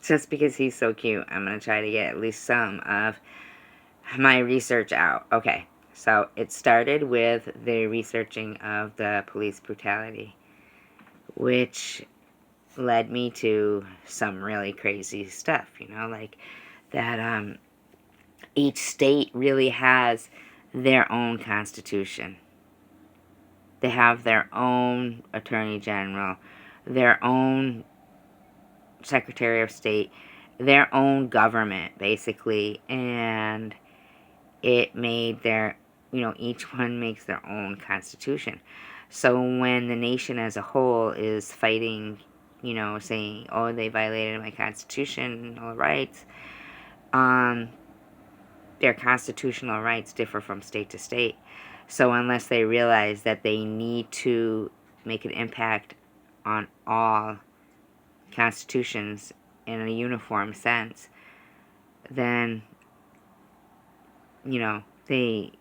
just because he's so cute, I'm going to try to get at least some of my research out. Okay, so it started with the researching of the police brutality, which led me to some really crazy stuff, like that each state really has their own constitution. They have their own attorney general, their own secretary of state, their own government, basically, and it made each one makes their own constitution. So when the nation as a whole is fighting, saying, oh, they violated my constitutional rights, um, their constitutional rights differ from state to state. So unless they realize that they need to make an impact on all constitutions in a uniform sense, then, they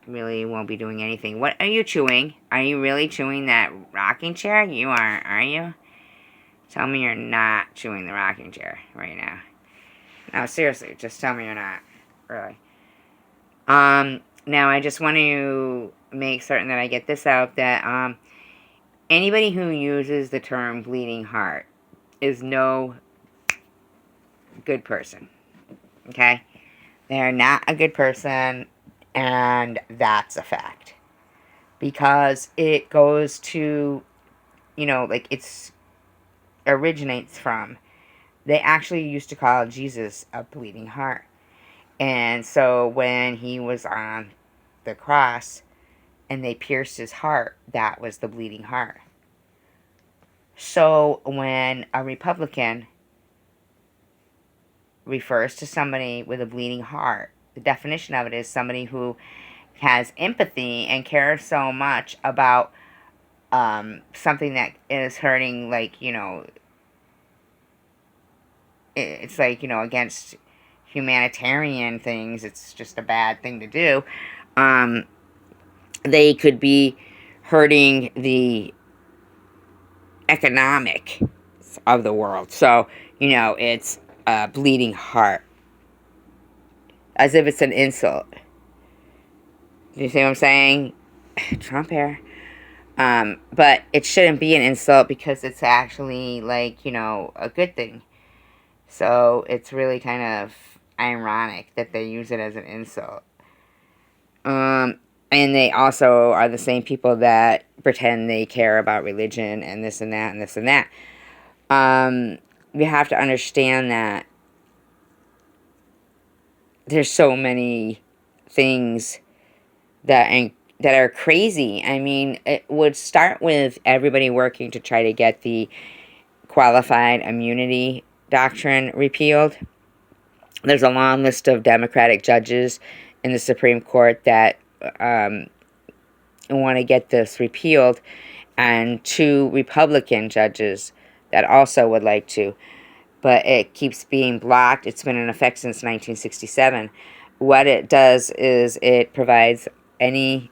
really won't be doing anything. What are you chewing? Are you really chewing that rocking chair? You aren't you? Tell me you're not chewing the rocking chair right now. No, seriously, just tell me you're not. Really. Now I just want to make certain that I get this out, that anybody who uses the term bleeding heart is no good person. Okay? They are not a good person, and that's a fact. Because it goes to, like it's originates from, they actually used to call Jesus a bleeding heart. And so when he was on the cross and they pierced his heart, that was the bleeding heart. So when a Republican refers to somebody with a bleeding heart, the definition of it is somebody who has empathy and cares so much about something that is hurting, like, it's like, against humanitarian things, it's just a bad thing to do. They could be hurting the economic of the world. So, it's a bleeding heart. As if it's an insult. Do you see what I'm saying? Trump hair. But it shouldn't be an insult because it's actually, like, a good thing. So it's really kind of ironic that they use it as an insult. And they also are the same people that pretend they care about religion and this and that and this and that. We have to understand that there's so many things that are crazy. I mean, it would start with everybody working to try to get the qualified immunity doctrine repealed. There's a long list of Democratic judges in the Supreme Court that want to get this repealed, and 2 Republican judges that also would like to. But it keeps being blocked. It's been in effect since 1967. What it does is it provides any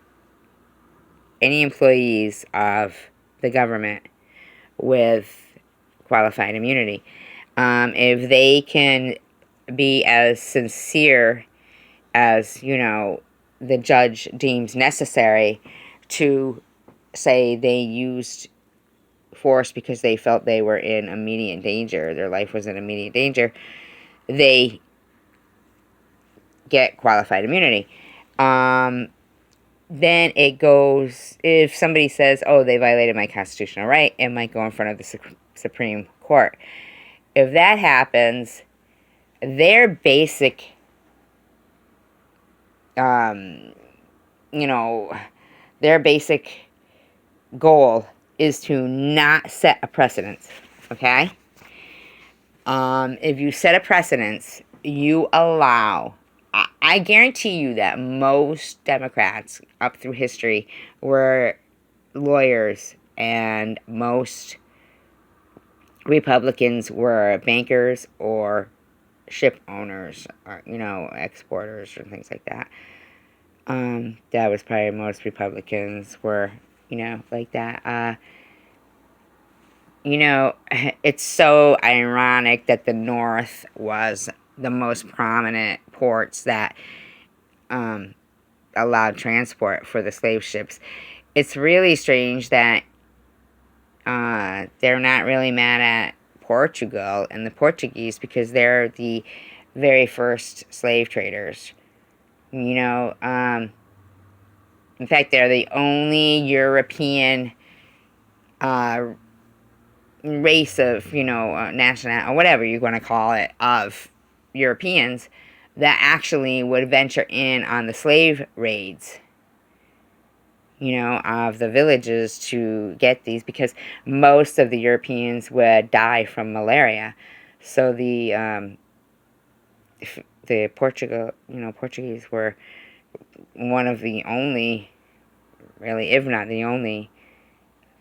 employees of the government with qualified immunity. If they can be as sincere as, the judge deems necessary to say they used force because they felt they were in immediate danger, their life was in immediate danger, they get qualified immunity. Then it goes, if somebody says, oh, they violated my constitutional right, it might go in front of the Supreme Court. If that happens, their basic, their basic goal is to not set a precedent, okay? If you set a precedent, you allow, I guarantee you that most Democrats up through history were lawyers, and most Republicans were bankers or ship owners, or, exporters or things like that. That was probably most Republicans were, like that. You know, it's so ironic that the North was the most prominent ports that um, allowed transport for the slave ships. It's really strange that they're not really mad at Portugal and the Portuguese because they're the very first slave traders. You know, in fact, they're the only European uh, race of, national, or whatever you're going to call it, of Europeans that actually would venture in on the slave raids, of the villages to get these, because most of the Europeans would die from malaria. So the Portuguese were one of the only, really, if not the only,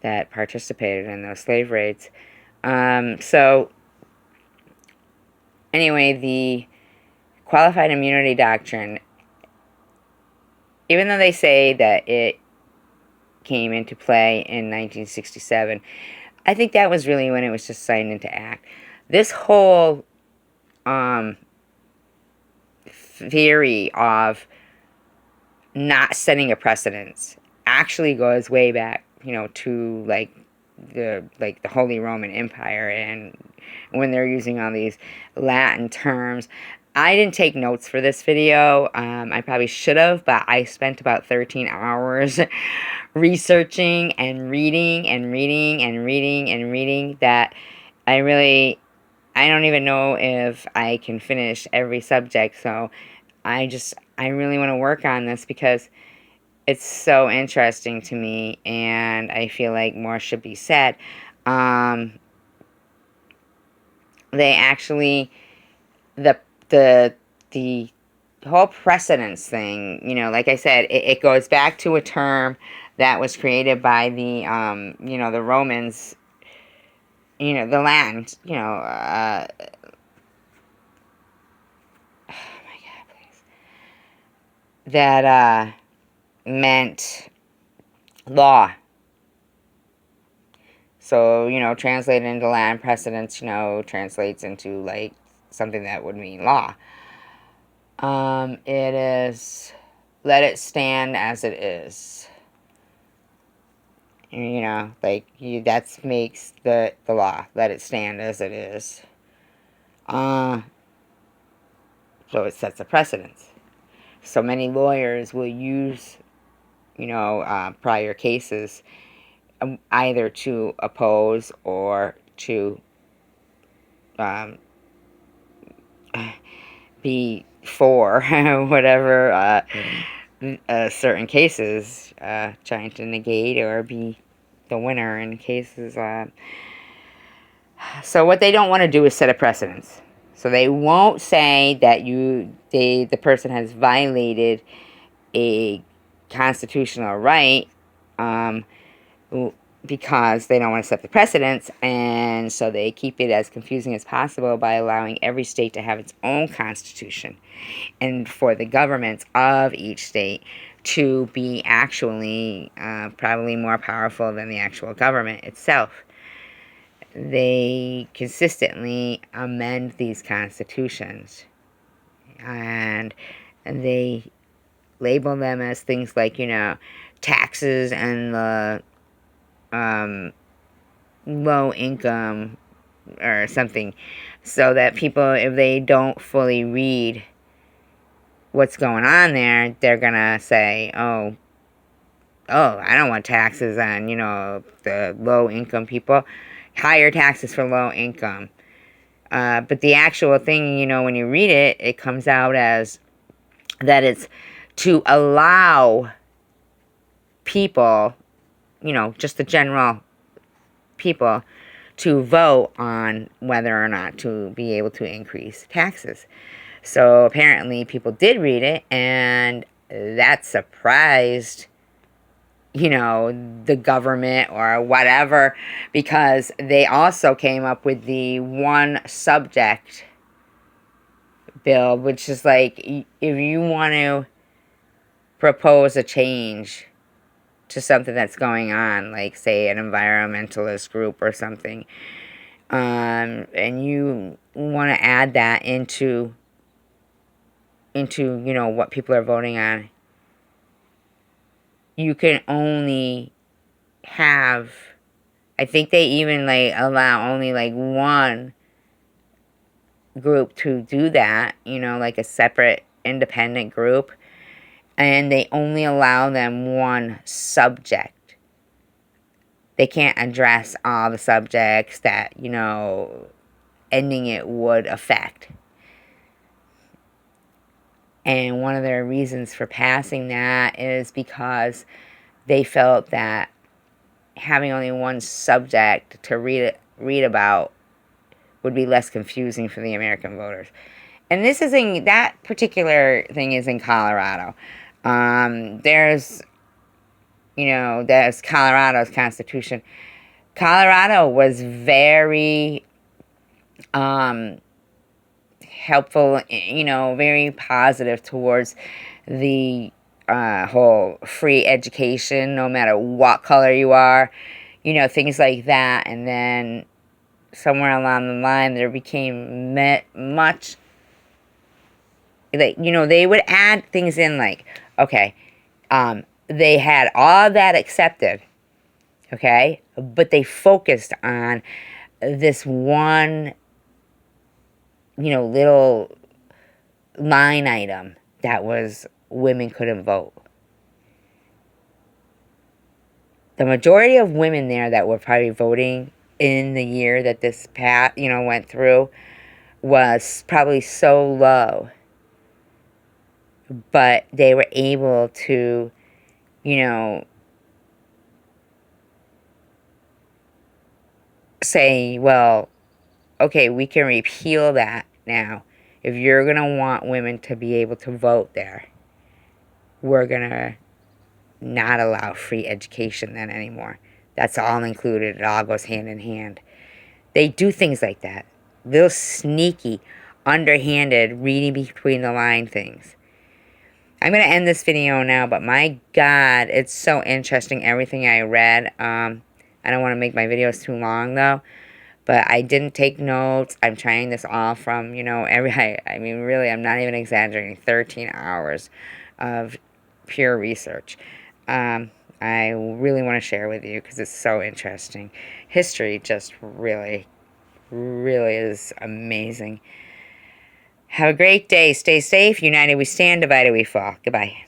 that participated in those slave raids. So anyway, the qualified immunity doctrine, even though they say that it came into play in 1967, I think that was really when it was just signed into act. This whole theory of not setting a precedence actually goes way back, to the Holy Roman Empire, and when they're using all these Latin terms. I didn't take notes for this video. I probably should have, but I spent about 13 hours researching and reading and reading and reading and reading that I don't even know if I can finish every subject. So I really want to work on this because it's so interesting to me, and I feel like more should be said. They actually, the the whole precedence thing, like I said, it goes back to a term that was created by the Romans, the land, oh my God, please, that meant law. So, translated into land precedence, translates into, like, something that would mean law. It is, let it stand as it is. That makes the law. Let it stand as it is. So it sets a precedence. So many lawyers will use, prior cases either to oppose or to be for whatever certain cases, trying to negate or be the winner in cases. So what they don't want to do is set a precedence. So they won't say that the person has violated a constitutional right, because they don't want to set the precedence, and so they keep it as confusing as possible by allowing every state to have its own constitution, and for the governments of each state to be actually probably more powerful than the actual government itself. They consistently amend these constitutions, and they label them as things like, taxes and the low income or something, so that people, if they don't fully read what's going on there, they're gonna say, oh, I don't want taxes on, the low income people. Higher taxes for low income. But the actual thing, when you read it, it comes out as that it's to allow people, just the general people, to vote on whether or not to be able to increase taxes. So apparently people did read it, and that surprised, the government or whatever, because they also came up with the one subject bill, which is like, if you want to propose a change to something that's going on, like, say, an environmentalist group or something, and you want to add that into what people are voting on, you can only have, I think they even, like, allow only, like, one group to do that, like a separate independent group, and they only allow them one subject. They can't address all the subjects that, ending it would affect. And one of their reasons for passing that is because they felt that having only one subject to read about would be less confusing for the American voters. And this is that particular thing is in Colorado. There's Colorado's Constitution. Colorado was very helpful, very positive towards the whole free education, no matter what color you are, things like that. And then somewhere along the line, there became much, like, they would add things in, like, okay, they had all that accepted, okay, but they focused on this one, little line item that was women couldn't vote. The majority of women there that were probably voting in the year that this went through was probably so low, but they were able to, say, well, okay, we can repeal that now. If you're going to want women to be able to vote there, we're going to not allow free education then anymore. That's all included. It all goes hand in hand. They do things like that. Little sneaky, underhanded, reading between the line things. I'm going to end this video now, but my God, it's so interesting, everything I read. I don't want to make my videos too long, though. But I didn't take notes. I'm trying this all from, I mean, really, I'm not even exaggerating, 13 hours of pure research. I really want to share with you because it's so interesting. History just really, really is amazing. Have a great day. Stay safe. United we stand, divided we fall. Goodbye.